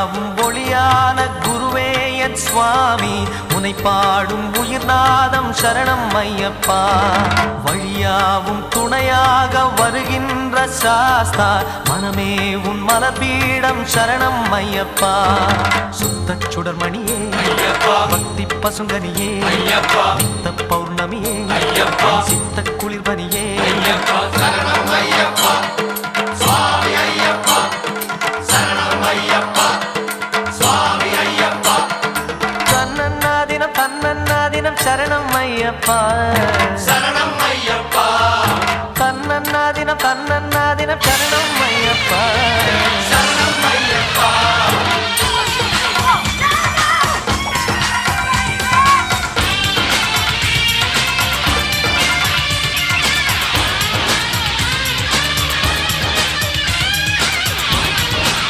ஒளியாவும் ஒளியான குருவே என் சுவாமி உனை பாடும் உயிர்நாதம் சரணம் ஐயப்பா வழியாவும் துணையாக வருகின்ற சாஸ்தா மனமே உன் மலபீடம் சரணம் ஐயப்பா சுத்த சுடர்மணியே பக்தி பசுங்கனியே நித்த பௌர்ணமியே சித்த குளிர்பனியே சரணம் ஐயப்பா சுவாமி ஐயப்பா சரணம் ஐயப்பா சுவாமி ஐயப்பா தன்னன்னாதினம் சரணம் ஐயப்பா